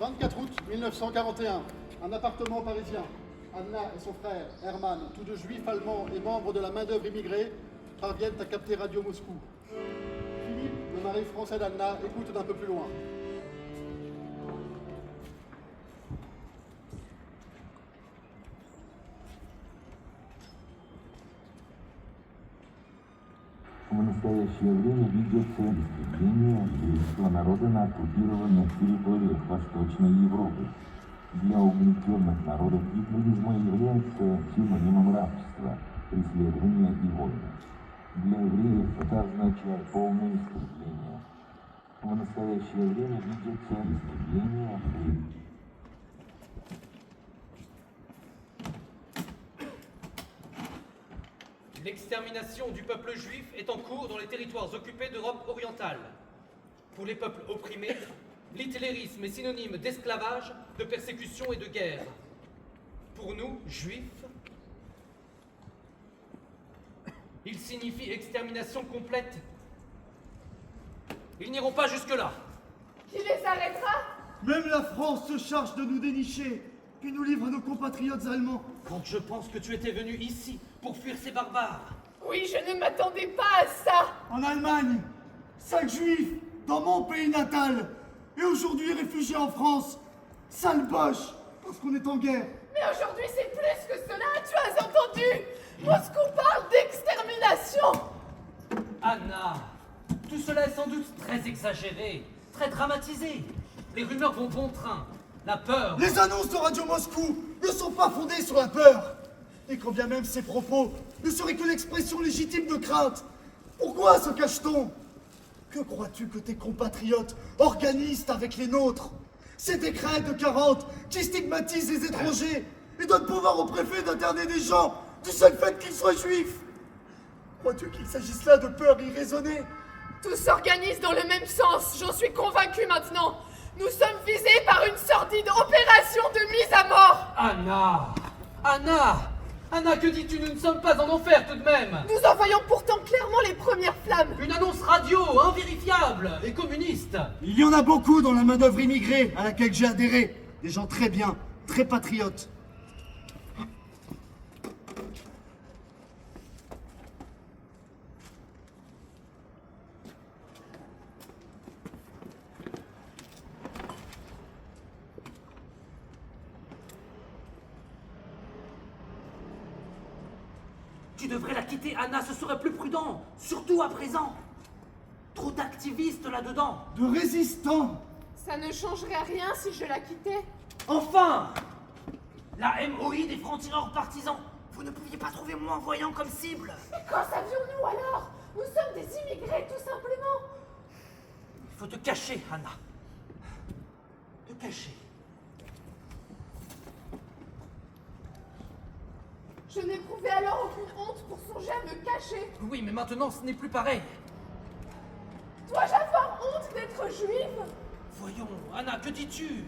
24 août 1941, un appartement parisien. Anna et son frère, Hermann, tous deux juifs allemands et membres de la main-d'œuvre immigrée, parviennent à capter Radio Moscou. Philippe, le mari français d'Anna, écoute d'un peu plus loin. В настоящее время ведется истребление еврейского народа на оккупированных территориях Восточной Европы. Для угнетенных народов гитлеризма является синонимом рабства, преследования и войны. Для евреев это означает полное истребление. В настоящее время ведется истребление и... L'extermination du peuple juif est en cours dans les territoires occupés d'Europe orientale. Pour les peuples opprimés, l'hitlérisme est synonyme d'esclavage, de persécution et de guerre. Pour nous, juifs, il signifie extermination complète. Ils n'iront pas jusque-là. Qui les arrêtera? Même la France se charge de nous dénicher, puis nous livre nos compatriotes allemands. Quand je pense que tu étais venu ici pour fuir ces barbares. Oui, je ne m'attendais pas à ça. En Allemagne, 5 juifs dans mon pays natal, et aujourd'hui réfugiés en France. Sale boche, parce qu'on est en guerre. Mais aujourd'hui, c'est plus que cela, tu as entendu? Moscou parle d'extermination. Anna, tout cela est sans doute très exagéré, très dramatisé. Les rumeurs vont bon train. La peur... Les annonces de Radio Moscou ne sont pas fondées sur la peur. Et quand bien même ces propos ne seraient que l'expression légitime de crainte, pourquoi se cache-t-on? Que crois-tu que tes compatriotes organisent avec les nôtres? Ces décrets de 40 qui stigmatisent les étrangers et donnent pouvoir au préfet d'interner des gens du seul fait qu'ils soient juifs. Crois-tu qu'il s'agisse là de peurs irraisonnées? Tout s'organise dans le même sens, j'en suis convaincue maintenant. Nous sommes visés par une sordide opération de mise à mort. Anna! Anna! Anna, que dis-tu? Nous ne sommes pas en enfer tout de même. Nous en voyons pourtant clairement les premières flammes. Une annonce radio, invérifiable et communiste. Il y en a beaucoup dans la main-d'œuvre immigrée à laquelle j'ai adhéré. Des gens très bien, très patriotes. Tu devrais la quitter, Anna, ce serait plus prudent. Surtout à présent. Trop d'activistes là-dedans. De résistants. Ça ne changerait rien si je la quittais. Enfin! La MOI des francs-tireurs partisans. Vous ne pouviez pas trouver moins voyant comme cible. Mais qu'en savions-nous alors? Nous sommes des immigrés, tout simplement. Il faut te cacher, Anna. Te cacher. Je n'éprouvais alors aucune honte pour songer à me cacher. Oui, mais maintenant, ce n'est plus pareil. Dois-je avoir honte d'être juive? Voyons, Anna, que dis-tu?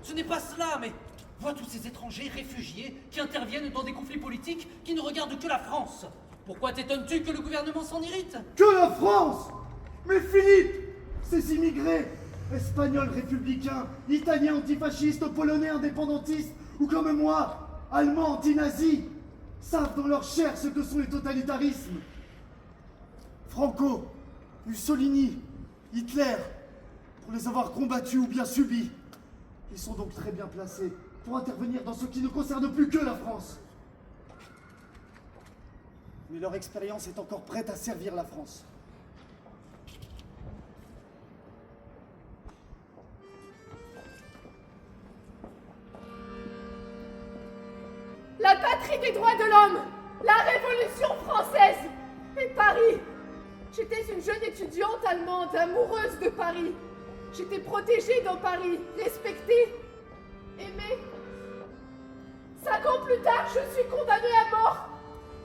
Ce n'est pas cela, mais vois tous ces étrangers réfugiés qui interviennent dans des conflits politiques qui ne regardent que la France. Pourquoi t'étonnes-tu que le gouvernement s'en irrite? Que la France? Mais Philippe, ces immigrés, espagnols républicains, italiens antifascistes, polonais indépendantistes, ou comme moi, allemands anti-nazis, savent dans leur chair ce que sont les totalitarismes. Franco, Mussolini, Hitler, pour les avoir combattus ou bien subis, ils sont donc très bien placés pour intervenir dans ce qui ne concerne plus que la France. Mais leur expérience est encore prête à servir la France. La patrie des droits de l'homme, la Révolution française et Paris. J'étais une jeune étudiante allemande, amoureuse de Paris. J'étais protégée dans Paris, respectée, aimée. 5 ans plus tard, je suis condamnée à mort.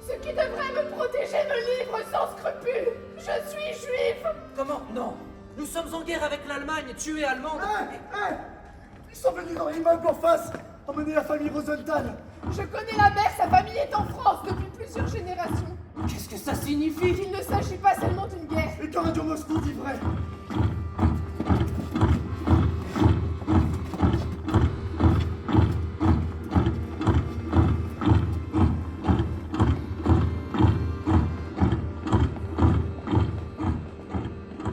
Ce qui devrait me protéger me livre sans scrupule. Je suis juive. Comment? Non. Nous sommes en guerre avec l'Allemagne, tu es allemande. Ils sont venus dans l'immeuble en face, emmener la famille Rosenthal. Je connais la mère, sa famille est en France depuis plusieurs générations. Qu'est-ce que ça signifie? Qu'il ne s'agit pas seulement d'une guerre. Et que Radio Moscou dit vrai.